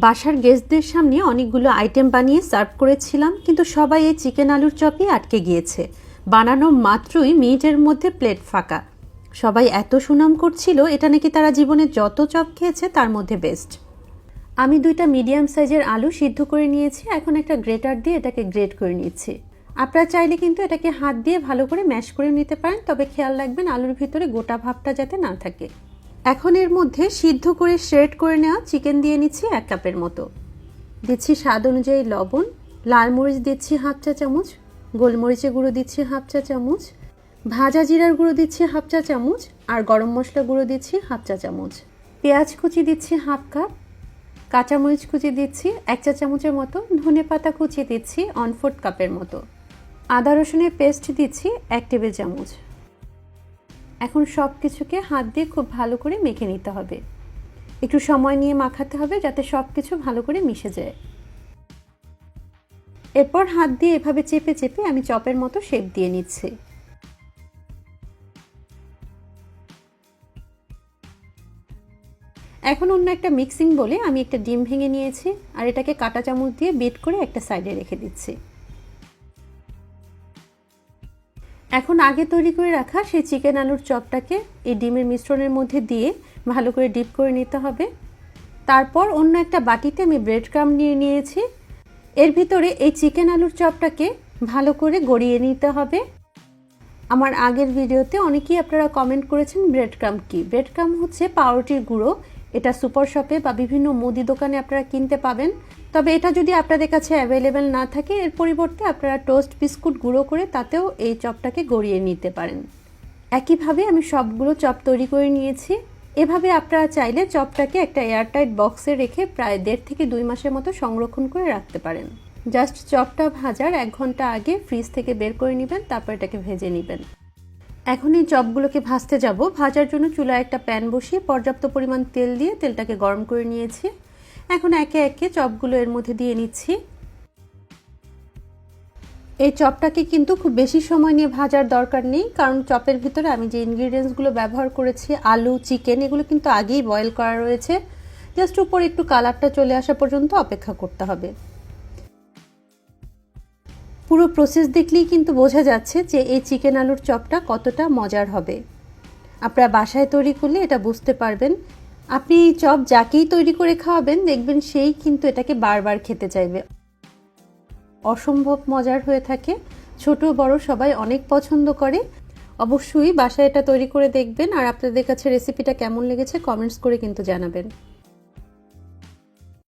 বাসার গেস্টদের সামনে অনেকগুলো আইটেম বানিয়ে সার্ভ করেছিলাম, কিন্তু সবাই এই চিকেন আলুর চপই আটকে গিয়েছে। বানানো মাত্রই মিনিটের মধ্যে প্লেট ফাঁকা। সবাই এত সুনাম করছিল, এটা নাকি তারা জীবনে যত চপ খেয়েছে তার মধ্যে বেস্ট। আমি 2টা মিডিয়াম সাইজের আলু সিদ্ধ করে নিয়েছি। এখন একটা গ্রেটার দিয়ে এটাকে গ্রেট করে নিচ্ছি। আপনারা চাইলে কিন্তু এটাকে হাত দিয়ে ভালো করে ম্যাশ করে নিতে পারেন, তবে খেয়াল রাখবেন আলুর ভিতরে গোটা ভাবটা যাতে না থাকে। এখন এর মধ্যে সিদ্ধ করে শ্রেড করে নেওয়া চিকেন দিয়ে নিচ্ছি 1 কাপের মতো। দিচ্ছি স্বাদ অনুযায়ী লবণ, লাল মরিচ দিচ্ছি 1/2 চা চামচ, গোলমরিচের গুঁড়ো দিচ্ছি 1/2 চা চামচ, ভাজা জিরার গুঁড়ো দিচ্ছি 1/2 চা চামচ, আর গরম মশলা গুঁড়ো দিচ্ছি 1/2 চা চামচ। পেঁয়াজ কুচি দিচ্ছি 1/2 কাপ, কাঁচামরিচ কুচি দিচ্ছি 1 চা চামচের মতো, ধনেপাতা কুচি দিচ্ছি 1/4 কাপের মতো, আদা রসুনের পেস্ট দিচ্ছি 1 টেবিল চামচ। এখন সব কিছুকে হাত দিয়ে খুব ভালো করে মেখে নিতে হবে। একটু সময় নিয়ে মাখাতে হবে যাতে সব কিছু ভালো করে মিশে যায়। এরপর হাত দিয়ে এভাবে চেপে চেপে আমি চপের মতো শেপ দিয়ে নিচ্ছি। এখন অন্য একটা মিক্সিং বলে আমি একটা ডিম ভেঙে নিয়েছি, আর এটাকে কাঁটা চামচ দিয়ে বিট করে একটা সাইডে রেখে দিচ্ছি। এখন আগে তৈরি করে রাখা সেই চিকেন আলুর চপটাকে এই ডিমের মিশ্রণের মধ্যে দিয়ে ভালো করে ডিপ করে নিতে হবে। তারপর অন্য একটা বাটিতে আমি ব্রেড ক্রাম্ব নিয়ে নিয়েছি। এর ভিতরে এই চিকেন আলুর চপটাকে ভালো করে গড়িয়ে নিতে হবে। আমার আগের ভিডিওতে অনেকেই আপনারা কমেন্ট করেছেন ব্রেড ক্রাম্ব কি। ব্রেড ক্রাম্ব হচ্ছে পাউরুটির গুঁড়ো। এটা সুপার শপে বা বিভিন্ন মুদি দোকানে আপনারা কিনতে পাবেন। তবে এটা যদি আপনাদের কাছে অ্যাভেলেবেল না থাকে, এর পরিবর্তে আপনারা টোস্ট বিস্কুট গুঁড়ো করে তাতেও এই চপটাকে গড়িয়ে নিতে পারেন। একইভাবে আমি সবগুলো চপ তৈরি করে নিয়েছি। এভাবে আপনারা চাইলে চপটাকে একটা এয়ারটাইট বক্সে রেখে প্রায় 1.5 থেকে 2 মাসের মতো সংরক্ষণ করে রাখতে পারেন। জাস্ট চপটা ভাজার 1 ঘন্টা আগে ফ্রিজ থেকে বের করে নেবেন, তারপর এটাকে ভেজে নেবেন। এখন এই চপগুলোকে ভাজতে যাব। ভাজার জন্য চুলায় একটা প্যান বসিয়ে পর্যাপ্ত পরিমাণ তেল দিয়ে তেলটাকে গরম করে নিয়েছি। এখন একে একে চপগুলো এর মধ্যে দিয়ে নিচ্ছি। এই চপটাকে কিন্তু খুব বেশি সময় নিয়ে ভাজার দরকার নেই, কারণ চপের ভিতরে আমি যে ইনগ্রিডিয়েন্টসগুলো ব্যবহার করেছি, আলু, চিকেন, এগুলো কিন্তু আগেই বয়েল করা রয়েছে। জাস্ট উপরে একটু কালারটা চলে আসা পর্যন্ত অপেক্ষা করতে হবে। পুরো প্রসেস দেখলেই কিন্তু বোঝা যাচ্ছে যে এই চিকেন আলুর চপটা কতটা মজার হবে। আপনারা বাসায় তৈরি করলে এটা বুঝতে পারবেন। আপনি এই চপ যাকেই তৈরি করে খাওয়াবেন, দেখবেন সেই কিন্তু এটাকে বারবার খেতে চাইবে। অসম্ভব মজার হয়ে থাকে, ছোট বড় সবাই অনেক পছন্দ করে। অবশ্যই বাসায় এটা তৈরি করে দেখবেন, আর আপনাদের কাছে রেসিপিটা কেমন লেগেছে কমেন্টস করে কিন্তু জানাবেন।